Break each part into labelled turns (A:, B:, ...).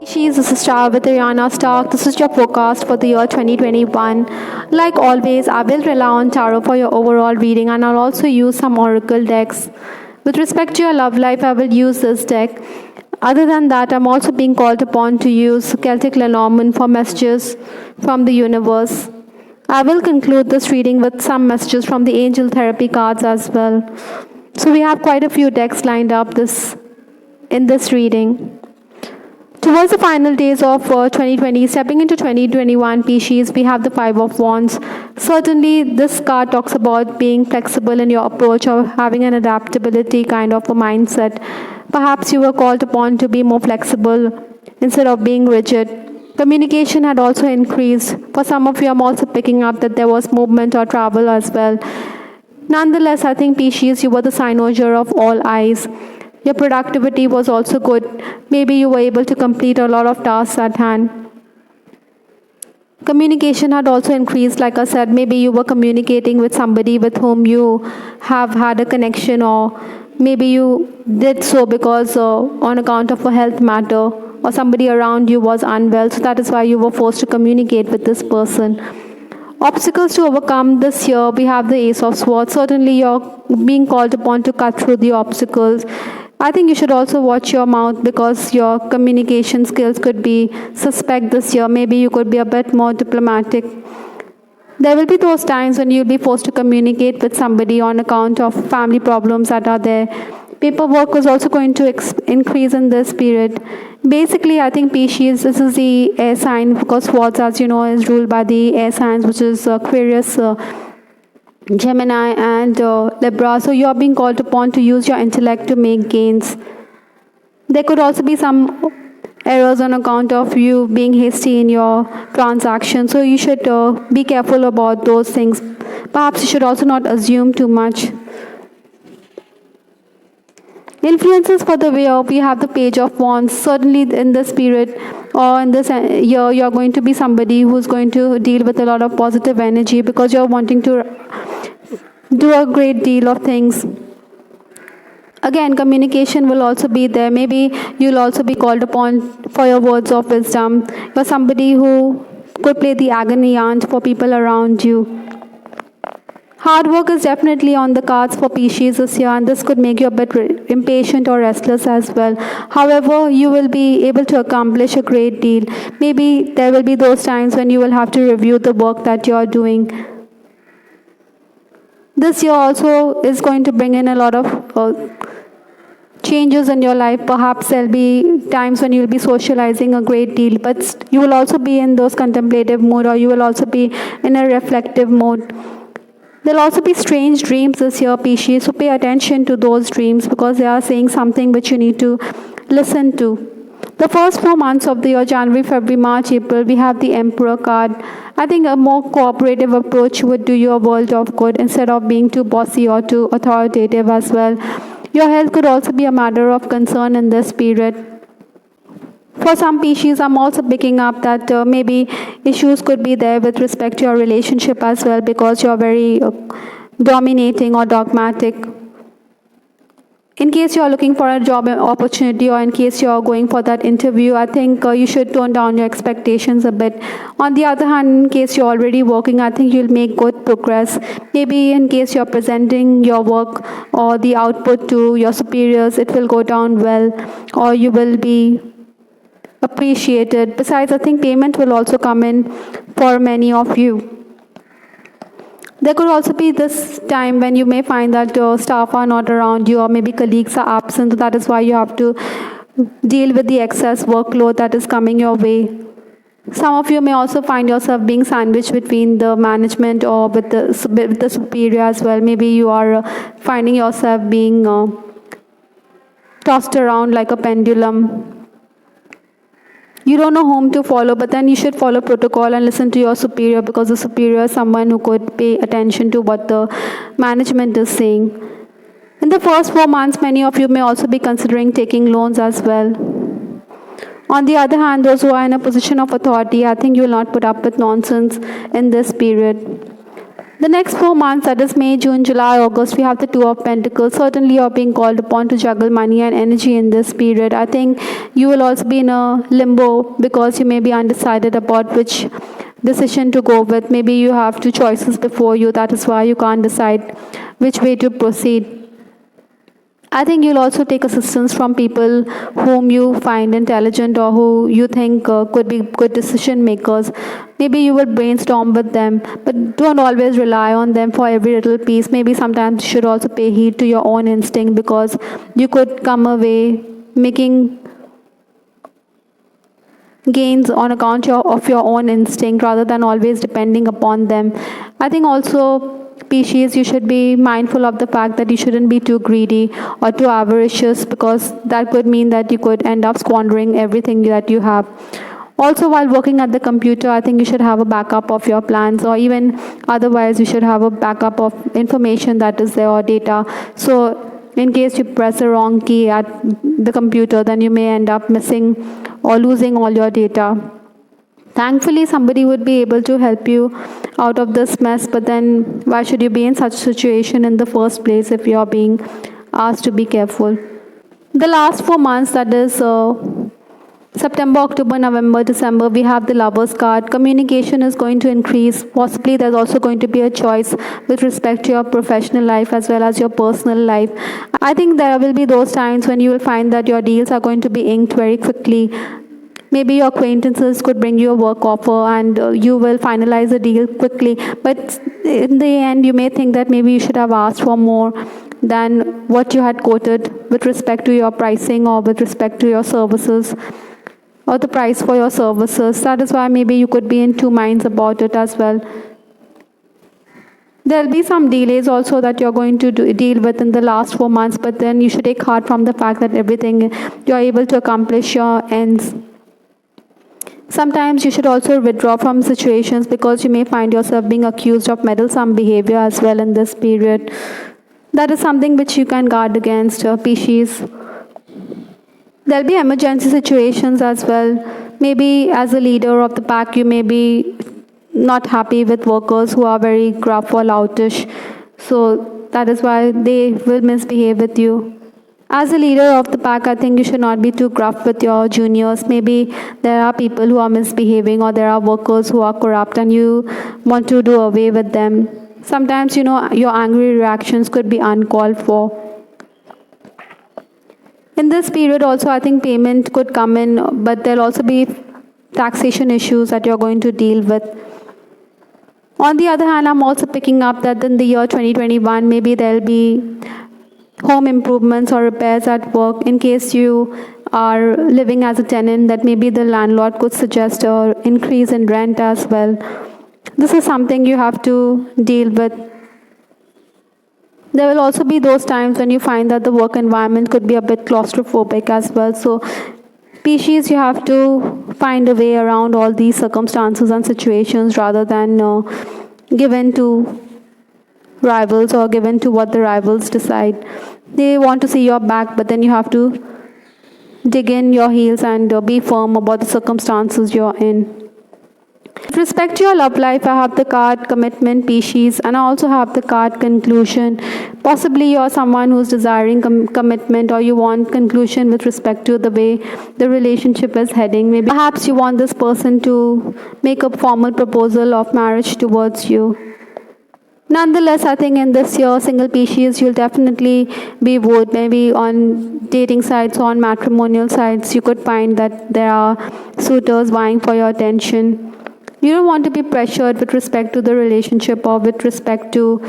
A: Pisces, this is Star with Ariana Stark. This is your forecast for the year 2021. Like always, I will rely on tarot for your overall reading and I'll also use some oracle decks. With respect to your love life, I will use this deck. Other than that, I'm also being called upon to use Celtic Lenormand for messages from the universe. I will conclude this reading with some messages from the angel therapy cards as well. So we have quite a few decks lined up in this reading. Towards the final days of 2020, stepping into 2021 Pisces, we have the Five of Wands. Certainly, this card talks about being flexible in your approach or having an adaptability kind of a mindset. Perhaps you were called upon to be more flexible instead of being rigid. Communication had also increased. For some of you, I'm also picking up that there was movement or travel as well. Nonetheless, I think Pisces, you were the cynosure of all eyes. Your productivity was also good. Maybe you were able to complete a lot of tasks at hand. Communication had also increased, like I said. Maybe you were communicating with somebody with whom you have had a connection, or maybe you did so because on account of a health matter, or somebody around you was unwell, so that is why you were forced to communicate with this person. Obstacles to overcome this year, we have the Ace of Swords. Certainly you're being called upon to cut through the obstacles. I think you should also watch your mouth because your communication skills could be suspect this year. Maybe you could be a bit more diplomatic. There will be those times when you'll be forced to communicate with somebody on account of family problems that are there. Paperwork is also going to increase in this period. Basically, I think Pisces, this is the air sign because Swords, as you know, is ruled by the air signs, which is Aquarius, Gemini and Libra. So you're being called upon to use your intellect to make gains. There could also be some errors on account of you being hasty in your transaction. So you should be careful about those things. Perhaps you should also not assume too much. Influences for the year, we have the Page of Wands. Certainly in this period or in this year, you're going to be somebody who's going to deal with a lot of positive energy because you're wanting to do a great deal of things. Again, communication will also be there. Maybe you'll also be called upon for your words of wisdom. You're somebody who could play the agony aunt for people around you. Hard work is definitely on the cards for Pisces this year, and this could make you a bit impatient or restless as well. However, you will be able to accomplish a great deal. Maybe there will be those times when you will have to review the work that you are doing. This year also is going to bring in a lot of changes in your life. Perhaps there'll be times when you'll be socializing a great deal, but you will also be in those contemplative mode, or you will also be in a reflective mode. There'll also be strange dreams this year, Pisces, so pay attention to those dreams because they are saying something which you need to listen to. The first 4 months of the year, January, February, March, April, we have the Emperor card. I think a more cooperative approach would do you a world of good instead of being too bossy or too authoritative as well. Your health could also be a matter of concern in this period. For some Pisces, I'm also picking up that maybe issues could be there with respect to your relationship as well because you're very dominating or dogmatic. In case you're looking for a job opportunity or in case you're going for that interview, I think you should tone down your expectations a bit. On the other hand, in case you're already working, I think you'll make good progress. Maybe in case you're presenting your work or the output to your superiors, it will go down well or you will be appreciated. Besides, I think payment will also come in for many of you. There could also be this time when you may find that your staff are not around you or maybe colleagues are absent. That is why you have to deal with the excess workload that is coming your way. Some of you may also find yourself being sandwiched between the management or with the superior as well. Maybe you are finding yourself being tossed around like a pendulum. You don't know whom to follow, but then you should follow protocol and listen to your superior because the superior is someone who could pay attention to what the management is saying. In the first 4 months, many of you may also be considering taking loans as well. On the other hand, those who are in a position of authority, I think you will not put up with nonsense in this period. The next 4 months, that is May, June, July, August, we have the Two of Pentacles. Certainly you're being called upon to juggle money and energy in this period. I think you will also be in a limbo because you may be undecided about which decision to go with. Maybe you have two choices before you. That is why you can't decide which way to proceed. I think you'll also take assistance from people whom you find intelligent or who you think could be good decision makers. Maybe you will brainstorm with them, but don't always rely on them for every little piece. Maybe sometimes you should also pay heed to your own instinct, because you could come away making gains on account of your own instinct rather than always depending upon them. I think also, Pisces, you should be mindful of the fact that you shouldn't be too greedy or too avaricious, because that could mean that you could end up squandering everything that you have. Also, while working at the computer, I think you should have a backup of your plans, or even otherwise you should have a backup of information that is there, or data. So in case you press the wrong key at the computer, then you may end up missing or losing all your data. Thankfully, somebody would be able to help you out of this mess, but then why should you be in such a situation in the first place if you're being asked to be careful? The last 4 months, that is September, October, November, December, we have the Lovers card. Communication is going to increase. Possibly there's also going to be a choice with respect to your professional life as well as your personal life. I think there will be those times when you will find that your deals are going to be inked very quickly. Maybe your acquaintances could bring you a work offer and you will finalize the deal quickly. But in the end, you may think that maybe you should have asked for more than what you had quoted with respect to your pricing or with respect to your services, or the price for your services. That is why maybe you could be in two minds about it as well. There will be some delays also that you're going to deal with in the last 4 months, but then you should take heart from the fact that everything you're able to accomplish your ends. Sometimes you should also withdraw from situations because you may find yourself being accused of meddlesome behavior as well in this period. That is something which you can guard against, Pisces. There'll be emergency situations as well. Maybe as a leader of the pack, you may be not happy with workers who are very gruff or loutish. So that is why they will misbehave with you. As a leader of the pack, I think you should not be too gruff with your juniors. Maybe there are people who are misbehaving, or there are workers who are corrupt and you want to do away with them. Sometimes, your angry reactions could be uncalled for. In this period also, I think payment could come in, but there'll also be taxation issues that you're going to deal with. On the other hand, I'm also picking up that in the year 2021, maybe there'll be home improvements or repairs at work. In case you are living as a tenant, that maybe the landlord could suggest an increase in rent as well. This is something you have to deal with. There will also be those times when you find that the work environment could be a bit claustrophobic as well. So, Pisces, you have to find a way around all these circumstances and situations rather than give in to rivals or given to what the rivals decide. They want to see your back, but then you have to dig in your heels and be firm about the circumstances you're in. With respect to your love life, I have the card Commitment, Pisces, and I also have the card Conclusion. Possibly you're someone who's desiring commitment, or you want conclusion with respect to the way the relationship is heading. Maybe perhaps you want this person to make a formal proposal of marriage towards you. Nonetheless, I think in this year, single Pisces, you'll definitely be wooed. Maybe on dating sites or on matrimonial sites, you could find that there are suitors vying for your attention. You don't want to be pressured with respect to the relationship or with respect to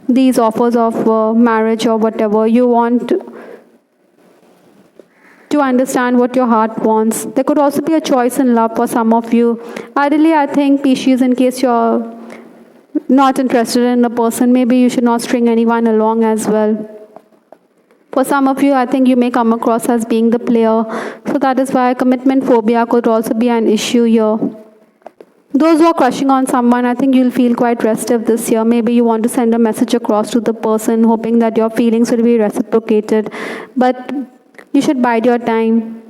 A: these offers of marriage or whatever. You want to understand what your heart wants. There could also be a choice in love for some of you. Ideally, I think, Pisces, in case you're not interested in a person, maybe you should not string anyone along as well. For some of you, I think you may come across as being the player. So that is why commitment phobia could also be an issue here. Those who are crushing on someone, I think you'll feel quite restive this year. Maybe you want to send a message across to the person, hoping that your feelings will be reciprocated. But you should bide your time.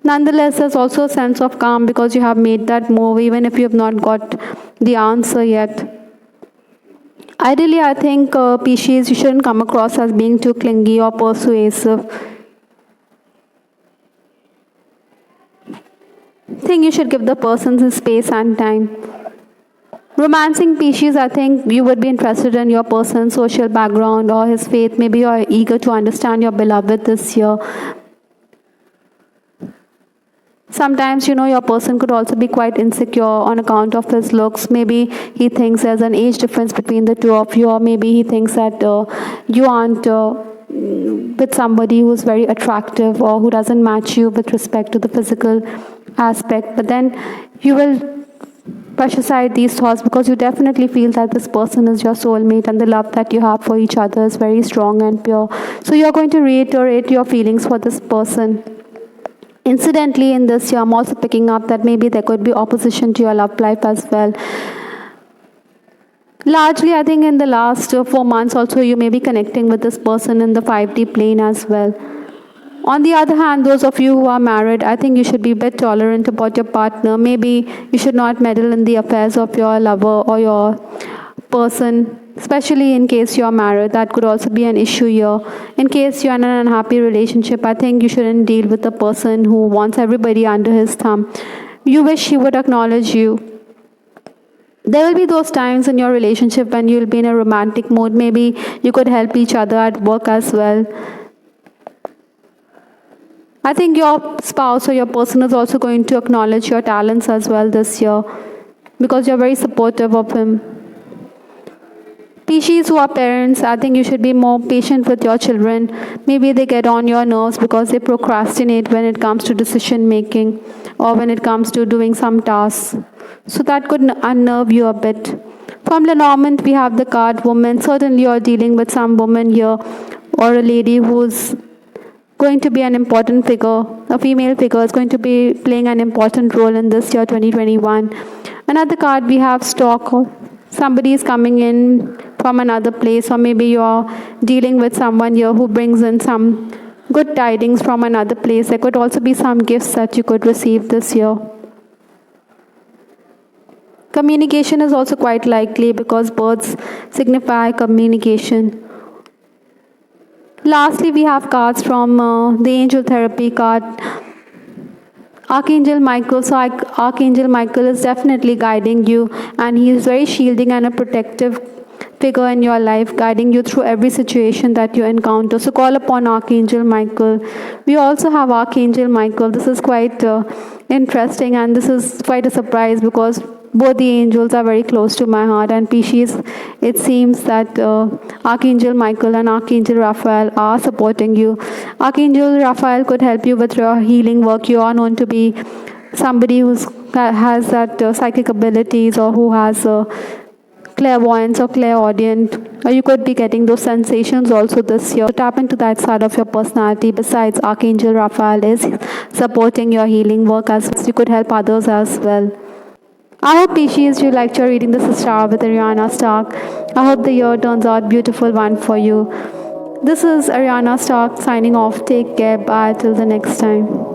A: Nonetheless, there's also a sense of calm because you have made that move, even if you have not got the answer yet. Ideally, I think, Pisces, you shouldn't come across as being too clingy or persuasive. I think you should give the person his space and time. Romancing Pisces, I think you would be interested in your person's social background or his faith. Maybe you are eager to understand your beloved this year. Sometimes, your person could also be quite insecure on account of his looks. Maybe he thinks there's an age difference between the two of you, or maybe he thinks that you aren't with somebody who's very attractive or who doesn't match you with respect to the physical aspect. But then you will brush aside these thoughts because you definitely feel that this person is your soulmate and the love that you have for each other is very strong and pure. So you're going to reiterate your feelings for this person. Incidentally, in this year, I'm also picking up that maybe there could be opposition to your love life as well. Largely, I think in the last 4 months also, you may be connecting with this person in the 5D plane as well. On the other hand, those of you who are married, I think you should be a bit tolerant about your partner. Maybe you should not meddle in the affairs of your lover or your person, especially in case you're married. That could also be an issue here. In case you're in an unhappy relationship, I think you shouldn't deal with a person who wants everybody under his thumb. You wish he would acknowledge you. There will be those times in your relationship when you'll be in a romantic mood. Maybe you could help each other at work as well. I think your spouse or your person is also going to acknowledge your talents as well this year because you're very supportive of him. Pisces who are parents, I think you should be more patient with your children. Maybe they get on your nerves because they procrastinate when it comes to decision making or when it comes to doing some tasks. So that could unnerve you a bit. From Lenormand, we have the card woman. Certainly you're dealing with some woman here or a lady who's going to be an important figure. A female figure is going to be playing an important role in this year 2021. Another card we have stock. Somebody is coming in from another place, or maybe you're dealing with someone here who brings in some good tidings from another place. There could also be some gifts that you could receive this year. Communication is also quite likely because birds signify communication. Lastly, we have cards from the Angel Therapy card. Archangel Michael. So Archangel Michael is definitely guiding you, and he is very shielding and a protective figure in your life, guiding you through every situation that you encounter. So call upon Archangel Michael. We also have Archangel Michael. This is quite interesting, and this is quite a surprise because both the angels are very close to my heart. And Pisces, it seems that Archangel Michael and Archangel Raphael are supporting you. Archangel Raphael could help you with your healing work. You are known to be somebody who has that psychic abilities, or who has clairvoyance or clairaudient, or you could be getting those sensations also this year. So tap into that side of your personality. Besides, Archangel Raphael is supporting your healing work, as you could help others as well. I hope, Pisces, you liked your reading. This is Star with Ariana Stark. I hope the year turns out beautiful one for you. This is Ariana Stark signing off. Take care. Bye till the next time.